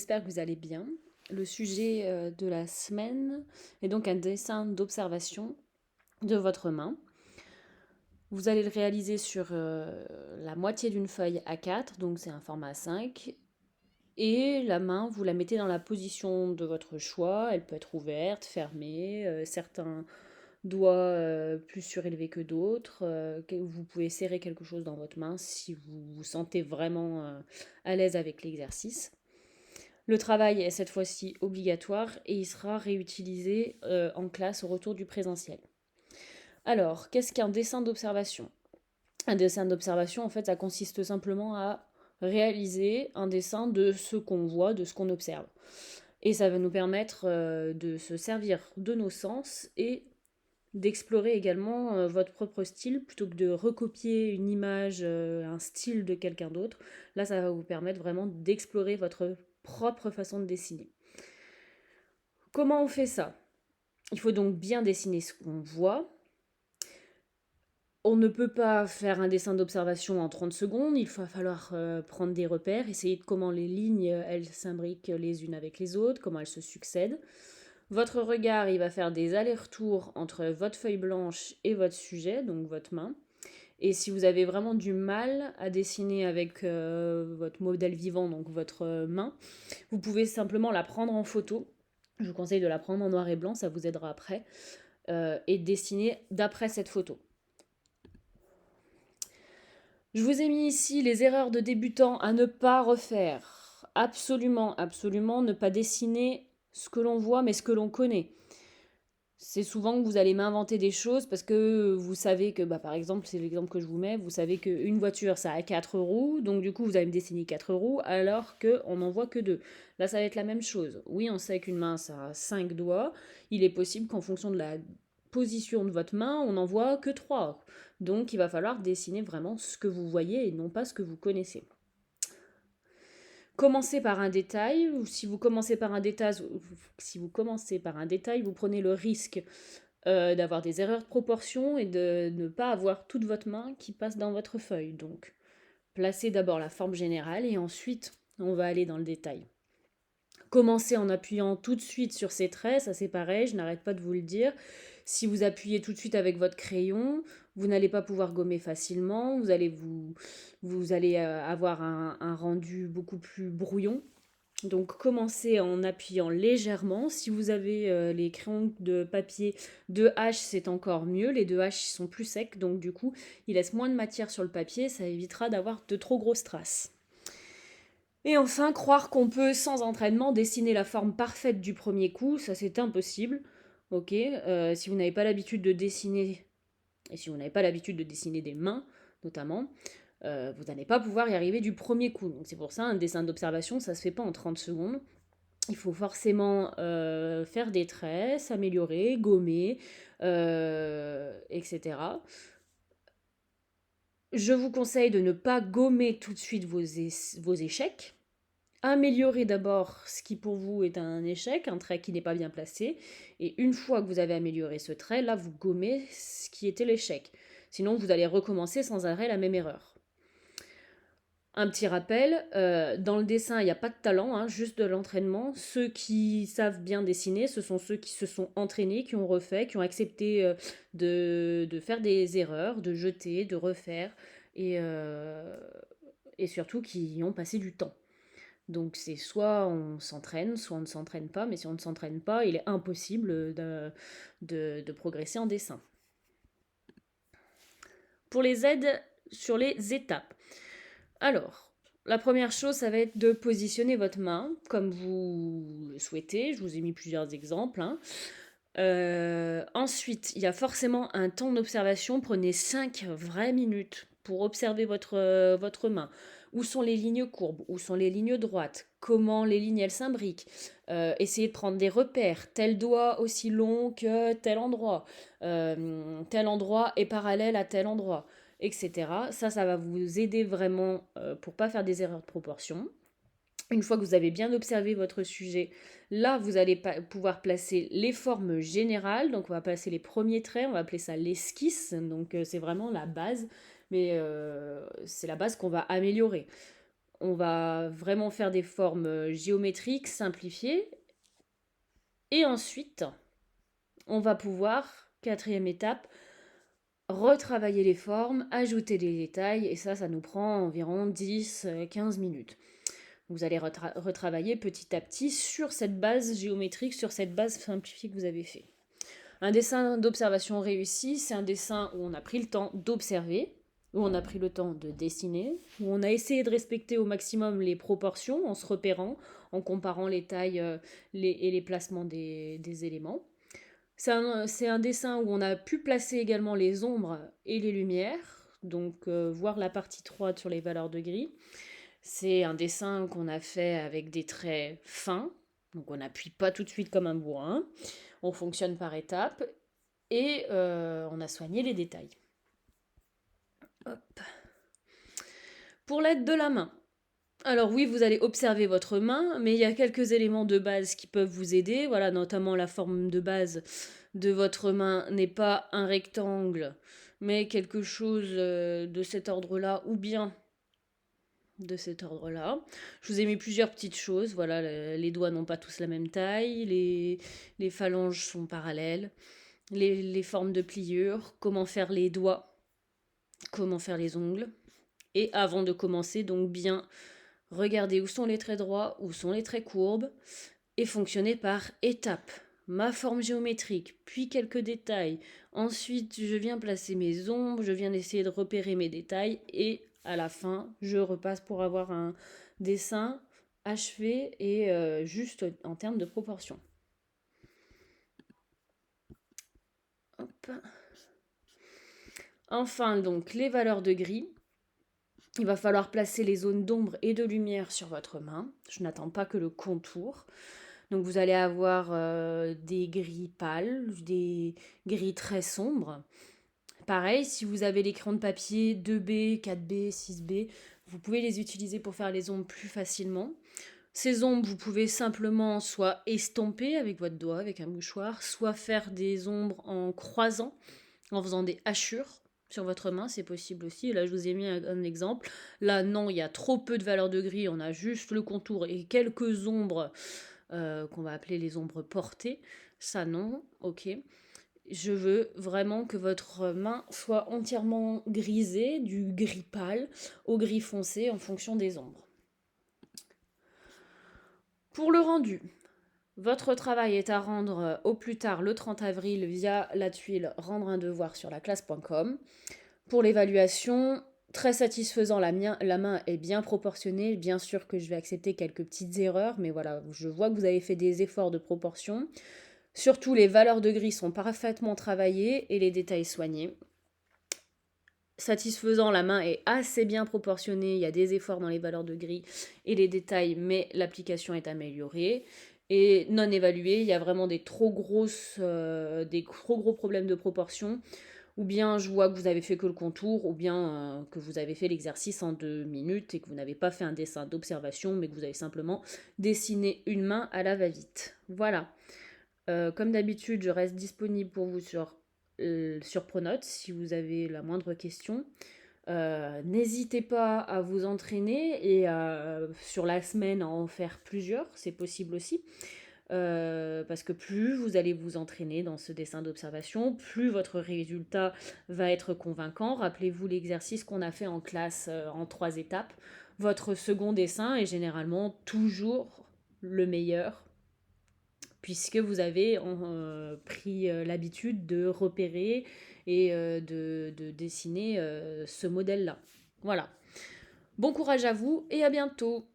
J'espère que vous allez bien. Le sujet de la semaine est donc un dessin d'observation de votre main. Vous allez le réaliser sur la moitié d'une feuille A4, donc c'est un format 5. Et la main, vous la mettez dans la position de votre choix. Elle peut être ouverte, fermée, certains doigts plus surélevés que d'autres. Vous pouvez serrer quelque chose dans votre main si vous vous sentez vraiment à l'aise avec l'exercice. Le travail est cette fois-ci obligatoire et il sera réutilisé en classe au retour du présentiel. Alors, qu'est-ce qu'un dessin d'observation? Un dessin d'observation, en fait, ça consiste simplement à réaliser un dessin de ce qu'on voit, de ce qu'on observe. Et ça va nous permettre de se servir de nos sens et d'explorer également votre propre style plutôt que de recopier une image, un style de quelqu'un d'autre. Là, ça va vous permettre vraiment d'explorer votre propre façon de dessiner. Comment on fait ça? Il faut donc bien dessiner ce qu'on voit. On ne peut pas faire un dessin d'observation en 30 secondes, il va falloir prendre des repères, essayer de comment les lignes, elles s'imbriquent les unes avec les autres, comment elles se succèdent. Votre regard, il va faire des allers-retours entre votre feuille blanche et votre sujet, donc votre main. Et si vous avez vraiment du mal à dessiner avec votre modèle vivant, donc votre main, vous pouvez simplement la prendre en photo. Je vous conseille de la prendre en noir et blanc, ça vous aidera après, et dessiner d'après cette photo. Je vous ai mis ici les erreurs de débutants à ne pas refaire. Absolument, absolument, ne pas dessiner ce que l'on voit, mais ce que l'on connaît. C'est souvent que vous allez m'inventer des choses parce que vous savez que, par exemple, c'est l'exemple que je vous mets, vous savez qu'une voiture, ça a 4 roues, donc du coup, vous allez me dessiner 4 roues, alors qu'on n'en voit que 2. Là, ça va être la même chose. Oui, on sait qu'une main, ça a 5 doigts. Il est possible qu'en fonction de la position de votre main, on n'en voit que 3. Donc, il va falloir dessiner vraiment ce que vous voyez et non pas ce que vous connaissez. Commencez par un détail, ou si vous commencez par un détail, vous prenez le risque d'avoir des erreurs de proportion et de ne pas avoir toute votre main qui passe dans votre feuille. Donc, placez d'abord la forme générale et ensuite, on va aller dans le détail. Commencez en appuyant tout de suite sur ces traits, ça c'est pareil, je n'arrête pas de vous le dire. Si vous appuyez tout de suite avec votre crayon, vous n'allez pas pouvoir gommer facilement, vous allez avoir un rendu beaucoup plus brouillon. Donc commencez en appuyant légèrement. Si vous avez les crayons de papier 2H, c'est encore mieux. Les 2H sont plus secs, donc du coup, ils laissent moins de matière sur le papier. Ça évitera d'avoir de trop grosses traces. Et enfin, croire qu'on peut, sans entraînement, dessiner la forme parfaite du premier coup, ça c'est impossible. Ok, si vous n'avez pas l'habitude de dessiner, et si vous n'avez pas l'habitude de dessiner des mains, notamment, vous n'allez pas pouvoir y arriver du premier coup. Donc c'est pour ça, un dessin d'observation, ça se fait pas en 30 secondes. Il faut forcément faire des traits, s'améliorer, gommer, etc. Je vous conseille de ne pas gommer tout de suite vos échecs. Améliorer d'abord ce qui pour vous est un échec, un trait qui n'est pas bien placé. Et une fois que vous avez amélioré ce trait, là, vous gommez ce qui était l'échec. Sinon, vous allez recommencer sans arrêt la même erreur. Un petit rappel, dans le dessin, il n'y a pas de talent, hein, juste de l'entraînement. Ceux qui savent bien dessiner, ce sont ceux qui se sont entraînés, qui ont refait, qui ont accepté de faire des erreurs, de jeter, de refaire, et surtout qui y ont passé du temps. Donc c'est soit on s'entraîne, soit on ne s'entraîne pas, mais si on ne s'entraîne pas, il est impossible de progresser en dessin. Pour les aides sur les étapes. Alors, la première chose, ça va être de positionner votre main comme vous le souhaitez. Je vous ai mis plusieurs exemples. Hein. Ensuite, il y a forcément un temps d'observation. Prenez 5 vraies minutes pour observer votre main. Où sont les lignes courbes? Où sont les lignes droites? Comment les lignes, elles s'imbriquent? Essayez de prendre des repères. Tel doigt aussi long que tel endroit. Tel endroit est parallèle à tel endroit, etc. Ça va vous aider vraiment pour pas faire des erreurs de proportion. Une fois que vous avez bien observé votre sujet, là, vous allez pouvoir placer les formes générales. Donc, on va placer les premiers traits, on va appeler ça l'esquisse. Donc, c'est vraiment la base, mais c'est la base qu'on va améliorer. on va vraiment faire des formes géométriques simplifiées. Et ensuite, on va pouvoir, quatrième étape, retravailler les formes, ajouter des détails, et ça nous prend environ 10-15 minutes. Vous allez retravailler petit à petit sur cette base géométrique, sur cette base simplifiée que vous avez fait. Un dessin d'observation réussi, c'est un dessin où on a pris le temps d'observer, où on a pris le temps de dessiner, où on a essayé de respecter au maximum les proportions en se repérant, en comparant les tailles et les placements des éléments. C'est un dessin où on a pu placer également les ombres et les lumières, donc voir la partie 3 sur les valeurs de gris. C'est un dessin qu'on a fait avec des traits fins, donc on n'appuie pas tout de suite comme un bourrin. On fonctionne par étapes et on a soigné les détails. Hop. Pour l'aide de la main. Alors oui, vous allez observer votre main, mais il y a quelques éléments de base qui peuvent vous aider. Voilà, notamment la forme de base de votre main n'est pas un rectangle, mais quelque chose de cet ordre-là, ou bien de cet ordre-là. Je vous ai mis plusieurs petites choses. Voilà, les doigts n'ont pas tous la même taille, les phalanges sont parallèles, les formes de pliure, comment faire les doigts, comment faire les ongles. Et avant de commencer, donc bien regarder où sont les traits droits, où sont les traits courbes, et fonctionner par étapes. Ma forme géométrique, puis quelques détails. Ensuite, je viens placer mes ombres, je viens essayer de repérer mes détails, et à la fin, je repasse pour avoir un dessin achevé et juste en termes de proportion. Hop. Enfin, donc, les valeurs de gris. Il va falloir placer les zones d'ombre et de lumière sur votre main. Je n'attends pas que le contour. Donc vous allez avoir des gris pâles, des gris très sombres. Pareil, si vous avez les crayons de papier 2B, 4B, 6B, vous pouvez les utiliser pour faire les ombres plus facilement. Ces ombres, vous pouvez simplement soit estomper avec votre doigt, avec un mouchoir, soit faire des ombres en croisant, en faisant des hachures sur votre main, c'est possible aussi. Et là, je vous ai mis un exemple. Là, non, il y a trop peu de valeur de gris, on a juste le contour et quelques ombres qu'on va appeler les ombres portées. Ça, non, ok. Je veux vraiment que votre main soit entièrement grisée, du gris pâle au gris foncé en fonction des ombres. Pour le rendu, votre travail est à rendre au plus tard le 30 avril via la tuile rendre un devoir sur la classe.com. Pour l'évaluation, très satisfaisant, la main est bien proportionnée. Bien sûr que je vais accepter quelques petites erreurs, mais voilà, je vois que vous avez fait des efforts de proportion. Surtout, les valeurs de gris sont parfaitement travaillées et les détails soignés. Satisfaisant, la main est assez bien proportionnée, il y a des efforts dans les valeurs de gris et les détails, mais l'application est améliorée. Et non évalué, il y a vraiment des trop gros problèmes de proportion. Ou bien je vois que vous avez fait que le contour, ou bien que vous avez fait l'exercice en 2 minutes et que vous n'avez pas fait un dessin d'observation, mais que vous avez simplement dessiné une main à la va-vite. Voilà. Comme d'habitude, je reste disponible pour vous sur Pronote si vous avez la moindre question. N'hésitez pas à vous entraîner et sur la semaine à en faire plusieurs, c'est possible aussi. Parce que plus vous allez vous entraîner dans ce dessin d'observation, plus votre résultat va être convaincant. Rappelez-vous l'exercice qu'on a fait en classe en 3 étapes. Votre second dessin est généralement toujours le meilleur, puisque vous avez pris l'habitude de repérer et de dessiner ce modèle-là. Voilà. Bon courage à vous et à bientôt.